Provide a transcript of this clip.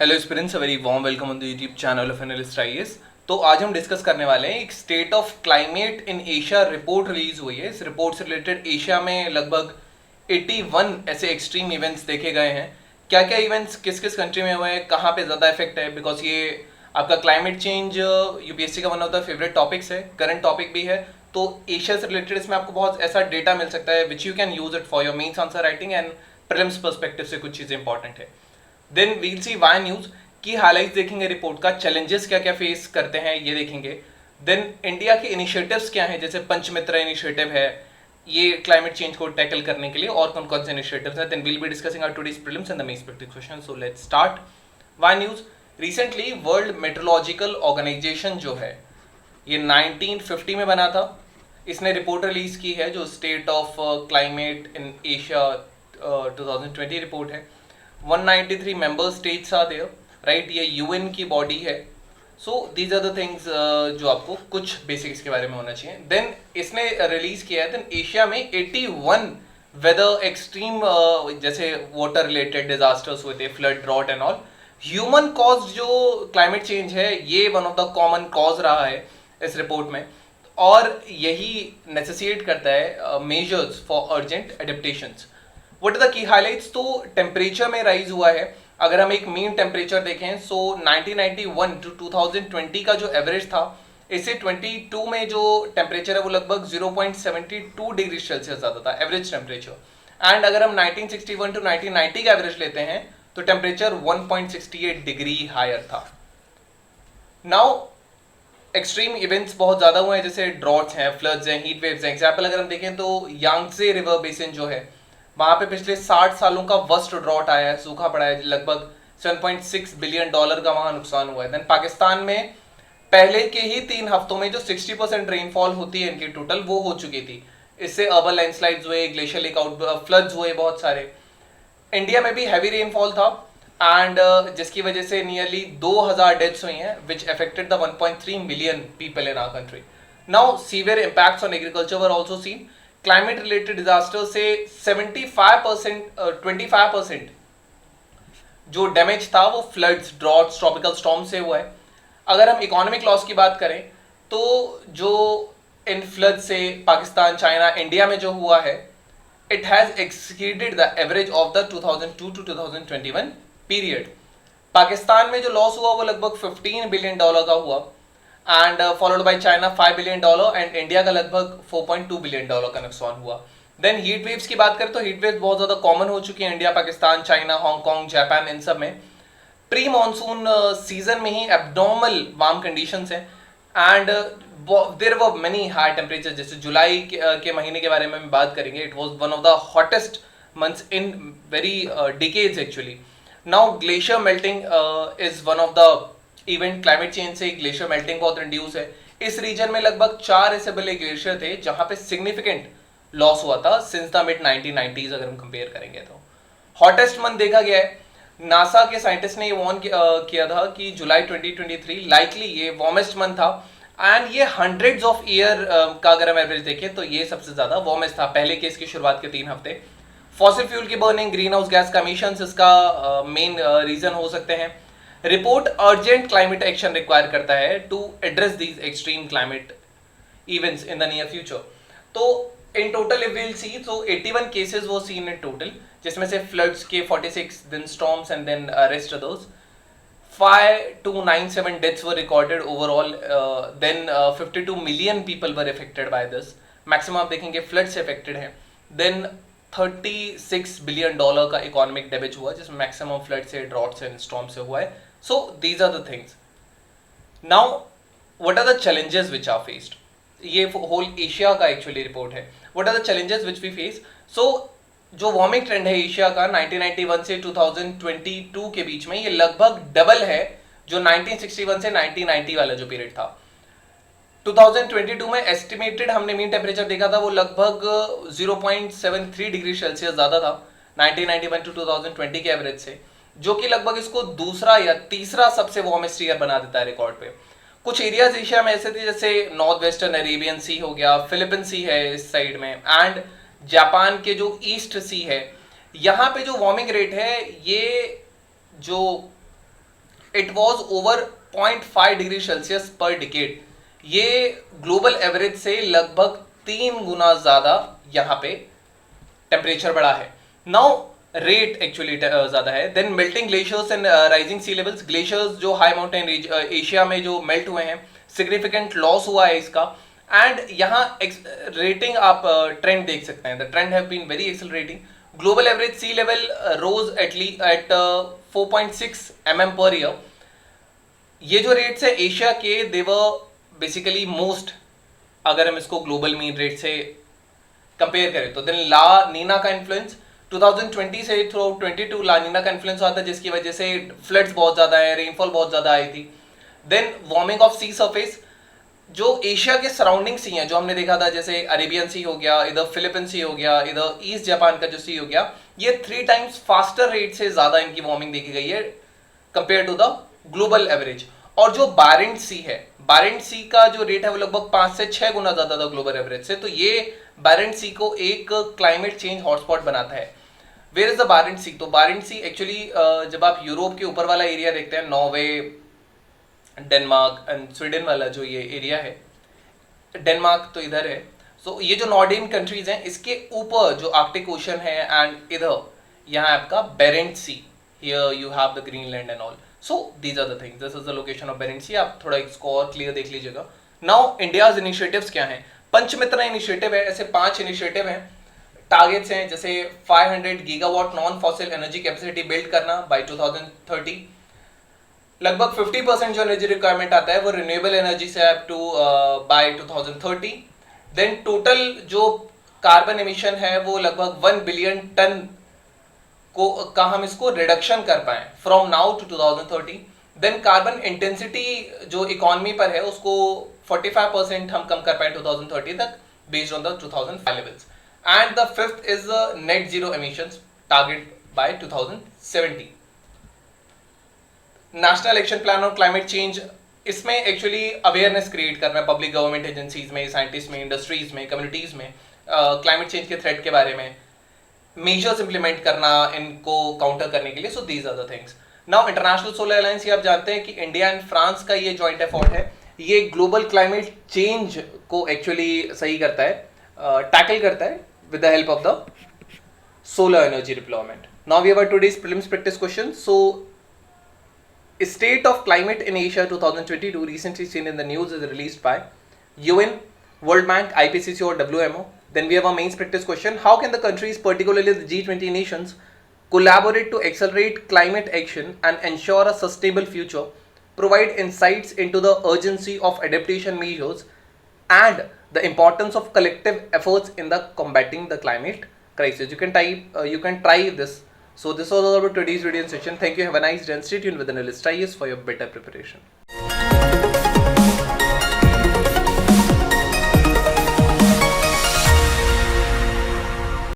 Hello students, very warm welcome on the YouTube channel of analyst IAS. तो आज हम discuss करने वाले हैं एक state of climate in Asia report release हुई है। इस रिपोर्ट से रिलेटेड एशिया में लगभग 81 ऐसे एक्सट्रीम इवेंट्स देखे गए हैं। क्या क्या इवेंट्स किस किस कंट्री में हुए हैं, कहाँ पे ज़्यादा इफेक्ट है, बिकॉज ये आपका क्लाइमेट चेंज यूपीएससी का one of the favourite topics है, करंट टॉपिक भी है। तो एशिया से रिलेटेड इसमें आपको बहुत ऐसा डेटा मिल सकता है which you can use it for your mains answer writing and prelims perspective से कुछ चीज़ें इंपॉर्टेंट है। Then we'll see why news की हाईलाइट्स देखेंगे, रिपोर्ट का चैलेंजेस क्या क्या फेस करते हैं ये देखेंगे। देन इंडिया के इनिशिएटिव्स क्या हैं, जैसे पंचमित्र इनिशिएटिव है ये क्लाइमेट चेंज को टैकल करने के लिए, और कौन कौन से इनिशिएटिव्स हैं। Then we'll be discussing our today's prelims and the main perspective question. So let's start. Why news recently world meteorological organisation जो है ये 1950 में बना था। इसने रिपोर्ट रिलीज की है जो state of climate in Asia 2020 report है। 193 member states are there, right? ये यूएन की बॉडी है। So these are the things जो आपको कुछ बेसिक्स के बारे में होना चाहिए। देन इसने रिलीज किया है, देन एशिया में 81 वेदर एक्सट्रीम जैसे वाटर रिलेटेड डिजास्टर्स हुए थे, flood, drought and all. Human cause जो क्लाइमेट चेंज है ये one of the common cause रहा है इस रिपोर्ट में, और यही नेसेसिएट करता है measures for urgent adaptations. What are the key highlights? तो टेम्परेचर में राइज हुआ है। अगर हम एक मीन टेम्परेचर देखें, सो 1991 टू 2020 का जो एवरेज था, इससे 22 में जो टेम्परेचर है वो लगभग 0.72 डिग्री सेल्सियस ज़्यादा था एवरेज टेम्परेचर। एंड अगर हम 1961 टू 1990 का एवरेज लेते हैं तो टेम्परेचर 1.68 डिग्री हायर था। नाउ एक्सट्रीम इवेंट्स बहुत ज़्यादा हुए हैं, जैसे ड्रॉट्स हैं, फ्लड्स हैं, हीट वेव्स हैं। एग्जाम्पल अगर हम देखें तो यांगत्से रिवर बेसिन जो है वहां पे पिछले 60 सालों का वर्स्ट ड्रॉट आया है, सूखा पड़ा है, लगभग 7.6 बिलियन डॉलर का वहां नुकसान हुआ है। देन पाकिस्तान में पहले के ही 3 हफ्तों में जो 60% रेनफॉल होती है इनकी टोटल, वो हो चुकी थी। इससे अर्बन लैंडस्लाइड्स हुए, ग्लेशियर लेक आउट, फ्लड्स हुए बहुत सारे। इंडिया में भी हैवी रेनफॉल था एंड जिसकी वजह से नियरली 2000 डेथ्स हुई हैं which affected the 1.3 million people in our country. Now severe impacts on agriculture were also seen. Climate related disaster से 25% जो डैमेज था वो फ्लड्स, ड्रॉट्स, ट्रॉपिकल स्टॉर्म से हुआ है। अगर हम इकोनॉमिक लॉस की बात करें तो जो इन फ्लड से पाकिस्तान, चाइना, इंडिया में जो हुआ है, it has exceeded the average of the 2002 to 2021 period. Pakistan में जो लॉस हुआ वो लगभग 15 बिलियन डॉलर का हुआ, and followed by China 5 billion dollar, and India का लगभग 4.2 बिलियन डॉलर का नुकसान हुआ। देन हीट वेव्स की बात करें तो हीट वेव्स बहुत ज्यादा कॉमन हो चुकी हैं India, Pakistan, China, Hong Kong, Japan, इन सब में। प्री मॉनसून सीजन में ही एब्नॉर्मल वार्म कंडीशंस हैं and there were many high temperature. जैसे जुलाई के महीने के बारे में हम बात करेंगे, it was one of the hottest months in very decades actually. Now glacier melting is one of the event. Climate change से ग्लेशियर मेल्टिंग बहुत रिड्यूस है। इस रीजन में लगभग 4 ऐसे बड़े ग्लेशियर थे जहां पे सिग्निफिकेंट लॉस हुआ था सिंस द मिड 1990s अगर हम कंपेयर करेंगे तो। हॉटेस्ट मंथ देखा गया है, नासा के साइंटिस्ट ने ये वार्न किया था कि जुलाई 2023 लाइकली ये वार्मेस्ट मंथ था, एंड ये हंड्रेड्स ऑफ ईयर का अगर हम एवरेज देखें तो ये सबसे ज्यादा वार्मेस्ट था पहले के इसकी शुरुआत के 3 हफ्ते। फॉसिल फ्यूल की बर्निंग, ग्रीन हाउस गैस का एमिशंस इसका मेन रीजन हो सकते हैं। Report urgent climate action require करता है to address these extreme climate events in the near future. तो in total if will see, तो 81 केसेस वो सीन इन टोटल, जिसमें से फ्लड्स के 46, then storms and then rest others. 5297 deaths were recorded overall. Then 52 million people were affected by this. Maximum आप देखेंगे flood से affected है। देन 36 बिलियन डॉलर का इकोनॉमिक डैमेज हुआ, जिसमें मैक्सिमम फ्लड से, ड्रॉट से, स्टॉर्म से हुआ है। So these are the things. Now, what are the challenges which are faced? ये whole एशिया का एक्चुअली रिपोर्ट है। What are the challenges which we face? So जो वार्मिंग ट्रेंड है एशिया का 1991 से 2022 के बीच में, ये लगभग डबल है जो 1961 से 1990 वाला जो पीरियड था। 2022 में एस्टिमेटेड हमने मीन टेम्परेचर देखा था वो लगभग 0.73 डिग्री सेल्सियस ज्यादा था 1991 टू 2020 के एवरेज से, जो कि लगभग इसको दूसरा या तीसरा सबसे वार्मेस्ट ईयर बना देता है रिकॉर्ड पे। कुछ एरियाज एशिया में ऐसे थे जैसे नॉर्थ वेस्टर्न अरेबियन सी हो गया, फिलिपिन सी है इस साइड में, एंड जापान के जो ईस्ट सी है, यहाँ पे जो वार्मिंग रेट है ये जो it was over 0.5 degree Celsius पर डिकेड। ये ग्लोबल एवरेज से लगभग 3 गुना ज्यादा यहाँ पे टेम्परेचर बढ़ा है। नाउ रेट एक्चुअली ज्यादा है। Then melting glaciers and rising sea levels, glaciers जो हाई माउंटेन एशिया में जो मेल्ट हुए हैं, सिग्निफिकेंट लॉस हुआ है इसका। एंड यहाँ रेटिंग आप ट्रेंड देख सकते हैं, the trend have been very accelerating. Global average sea level rose at 4.6 mm per year. ये जो रेट्स है एशिया के, दे वर बेसिकली मोस्ट, अगर हम इसको ग्लोबल मीन रेट से कंपेयर करें तो। देन ला नीना का इन्फ्लुएंस 2020 से थ्रू 22 ला नीना का इन्फ्लुएंस हुआ था, जिसकी वजह से फ्लड्स बहुत ज्यादा है, रेनफॉल बहुत ज्यादा आई थी। Then warming of sea surface, जो एशिया के सराउंडिंग सी हैं, जो हमने देखा था, जैसे अरेबियन सी हो गया, इधर फिलिपिन सी हो गया, इधर ईस्ट जापान का जो सी हो गया, ये 3 टाइम्स फास्टर रेट से ज्यादा इनकी वार्मिंग देखी गई है compare to the global average. और जो बारेंट सी है, बारेंट सी का जो रेट है वो लगभग 5 से 6 गुना ज्यादा था ग्लोबल एवरेज से। तो ये बारेंट सी को एक क्लाइमेट चेंज हॉटस्पॉट बनाता है। वेयर इज द बारेंट सी? तो बारेंट सी एक्चुअली जब आप यूरोप के ऊपर वाला एरिया देखते हैं, नॉर्वे, डेनमार्क एंड स्वीडन वाला जो ये एरिया है, डेनमार्क तो इधर है, सो ये जो नॉर्डियन कंट्रीज हैं, इसके ऊपर जो आर्कटिक ओशन है, एंड इधर यहाँ आपका Barents Sea, here you have the Greenland and all. So these are the things, this is the location of Barents Sea. आप थोड़ा इसको और क्लियर देख लीजिएगा। नाउ इंडियाज इनिशिएटिव्स क्या हैं? पंचमित्र इनिशिएटिव है, ऐसे 5 इनिशिएटिव हैं। टारगेट्स हैं जैसे 500 gigawatt non fossil energy capacity build करना बाय 2030। लगभग 50% जो एनर्जी रिक्वायरमेंट आता है वो रिन्यूएबल एनर्जी से up to by 2030। Then total जो कार्बन एमिशन है वो लगभग 1 बिलियन टन का हम इसको रिडक्शन कर पाए from now to 2030। Then carbon intensity जो इकोनॉमी पर है उसको 45% हम कम कर पाए 2030 तक based on the 2005 levels. And the fifth is net zero emissions target by 2070। National action plan on climate change, इसमें एक्चुअली अवेयरनेस क्रिएट करना है पब्लिक गवर्नमेंट एजेंसीज में, साइंटिस्ट में, इंडस्ट्रीज में, कम्युनिटीज में, क्लाइमेट चेंज के थ्रेट के बारे में मेजर्स इंप्लीमेंट करना इनको काउंटर करने के लिए। So these are the things. Now international solar alliance, ये आप जानते हैं कि इंडिया एंड फ्रांस का ये जॉइंट एफर्ट है। ये ग्लोबल क्लाइमेट चेंज को एक्चुअली सही करता है, टैकल करता है with the help of the solar energy deployment. Now we have our today's prelims practice question. So, State of Climate in Asia 2022 recently seen in the news is released by UN, World Bank, IPCC or WMO. Then we have our mains practice question. How can the countries, particularly the G20 nations, collaborate to accelerate climate action and ensure a sustainable future, provide insights into the urgency of adaptation measures and the importance of collective efforts in the combating the climate crisis? You can try this. So this was all about today's video session. Thank you. Have a nice day and stay tuned with Analyst IAS for your better preparation.